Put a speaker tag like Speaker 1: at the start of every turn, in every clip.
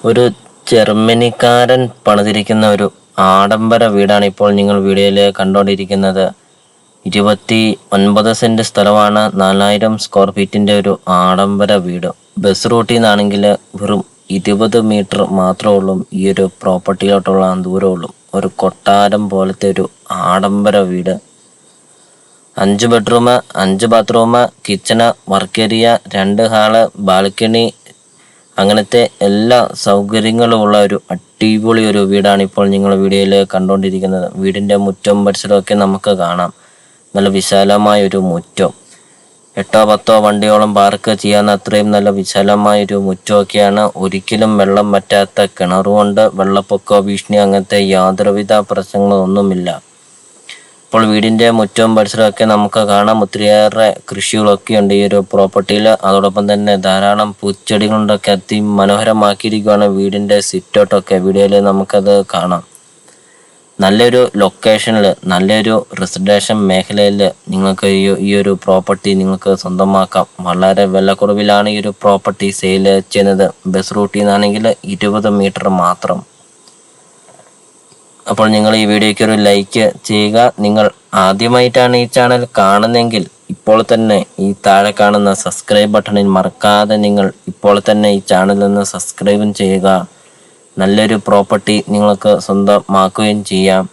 Speaker 1: ഒരു ജർമ്മനിക്കാരൻ പണിതിരിക്കുന്ന ഒരു ആഡംബര വീടാണ് ഇപ്പോൾ നിങ്ങൾ വീഡിയോയിൽ കണ്ടുകൊണ്ടിരിക്കുന്നത്. 29 സെന്റ് സ്ഥലമാണ്, 4000 സ്ക്വയർ ഫീറ്റിന്റെ ഒരു ആഡംബര വീട്. ബസ് റൂട്ടിൽ നിന്നാണെങ്കിൽ വെറും 20 മീറ്റർ മാത്രമേ ഉള്ളൂ ഈ ഒരു പ്രോപ്പർട്ടിയിലോട്ടുള്ള ദൂരമുള്ളൂ. ഒരു കൊട്ടാരം പോലത്തെ ഒരു ആഡംബര വീട്. 5 bedroom, 5 bathroom, kitchen, work area, 2 hall, balcony, അങ്ങനത്തെ എല്ലാ സൗകര്യങ്ങളും ഉള്ള ഒരു അടിപൊളി ഒരു വീടാണ് ഇപ്പോൾ നിങ്ങൾ വീഡിയോയിൽ കണ്ടുകൊണ്ടിരിക്കുന്നത്. വീടിൻ്റെ മുറ്റം പരിസരമൊക്കെ നമുക്ക് കാണാം. നല്ല വിശാലമായ ഒരു മുറ്റം, 8-10 വണ്ടിയോളം പാർക്ക് ചെയ്യാവുന്ന അത്രയും നല്ല വിശാലമായ ഒരു മുറ്റമൊക്കെയാണ്. ഒരിക്കലും വെള്ളം വറ്റാത്ത കിണറുകൊണ്ട് വെള്ളപ്പൊക്ക ഭീഷണി അങ്ങനത്തെ യാതൊരുവിധ പ്രശ്നങ്ങളൊന്നുമില്ല. ഇപ്പോൾ വീടിൻ്റെ മുറ്റവും പരിസരമൊക്കെ നമുക്ക് കാണാം. ഒത്തിരിയേറെ കൃഷികളൊക്കെ ഉണ്ട് ഈ ഒരു പ്രോപ്പർട്ടിയിൽ. അതോടൊപ്പം തന്നെ ധാരാളം പൂച്ചെടികളൊക്കെ അതിമനോഹരമാക്കിയിരിക്കുകയാണ് വീടിൻ്റെ സിറ്റൗട്ടൊക്കെ. വീഡിയോയിൽ നമുക്കത് കാണാം. നല്ലൊരു ലൊക്കേഷനിൽ, നല്ലൊരു റെസിഡൻഷ്യൽ മേഖലയിൽ നിങ്ങൾക്ക് ഈ ഒരു പ്രോപ്പർട്ടി നിങ്ങൾക്ക് സ്വന്തമാക്കാം. വളരെ വിലക്കുറവിലാണ് ഈ ഒരു പ്രോപ്പർട്ടി സെയിൽ ചെയ്യുന്നത്. ബസ് റൂട്ടിൽ നിന്നാണെങ്കിൽ 20 മീറ്റർ മാത്രം. അപ്പോൾ നിങ്ങൾ ഈ വീഡിയോയ്ക്ക് ഒരു ലൈക്ക് ചെയ്യുക. നിങ്ങൾ ആദ്യമായിട്ടാണ് ഈ ചാനൽ കാണുന്നതെങ്കിൽ ഇപ്പോൾ തന്നെ ഈ താഴെ കാണുന്ന സബ്സ്ക്രൈബ് ബട്ടണിൽ മറക്കാതെ നിങ്ങൾ ഇപ്പോൾ തന്നെ ഈ ചാനൽ ഒന്ന് സബ്സ്ക്രൈബും ചെയ്യുക. നല്ലൊരു പ്രോപ്പർട്ടി നിങ്ങൾക്ക് സ്വന്തമാക്കുകയും ചെയ്യാം.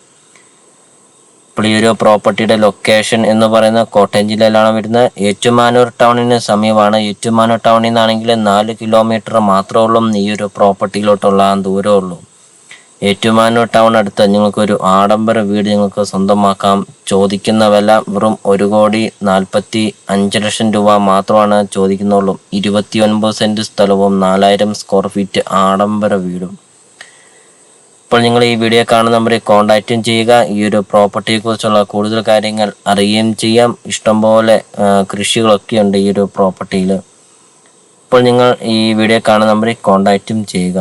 Speaker 1: ഇപ്പോൾ ഈ ഒരു പ്രോപ്പർട്ടിയുടെ ലൊക്കേഷൻ എന്ന് പറയുന്നത് കോട്ടയം ജില്ലയിലാണ് വരുന്നത്. ഏറ്റുമാനൂർ ടൗണിന് സമീപമാണ്. ഏറ്റുമാനൂർ ടൗണിൽ നിന്നാണെങ്കിൽ 4 കിലോമീറ്റർ മാത്രമേ ഉള്ളൂ ഈ ഒരു പ്രോപ്പർട്ടിയിലോട്ടുള്ള ദൂരമുള്ളൂ. ഏറ്റുമാനൂർ ടൗൺ അടുത്ത് നിങ്ങൾക്കൊരു ആഡംബര വീട് നിങ്ങൾക്ക് സ്വന്തമാക്കാം. ചോദിക്കുന്ന വില വെറും 1,45 ലക്ഷം രൂപ മാത്രമാണ് ചോദിക്കുന്നുള്ളൂ. 29 സെന്റ് സ്ഥലവും 4000 സ്ക്വയർ ഫീറ്റ് ആഡംബര വീടും. ഇപ്പോൾ നിങ്ങൾ ഈ വീഡിയോ കാണുന്ന നമ്പറിൽ കോൺടാക്റ്റും ചെയ്യുക. ഈ ഒരു പ്രോപ്പർട്ടിയെ കുറിച്ചുള്ള കൂടുതൽ കാര്യങ്ങൾ അറിയുകയും ചെയ്യാം. ഇഷ്ടംപോലെ കൃഷികളൊക്കെ ഉണ്ട് ഈ ഒരു പ്രോപ്പർട്ടിയിൽ. ഇപ്പോൾ നിങ്ങൾ ഈ വീഡിയോ കാണുന്ന നമ്പറിൽ കോൺടാക്റ്റും ചെയ്യുക.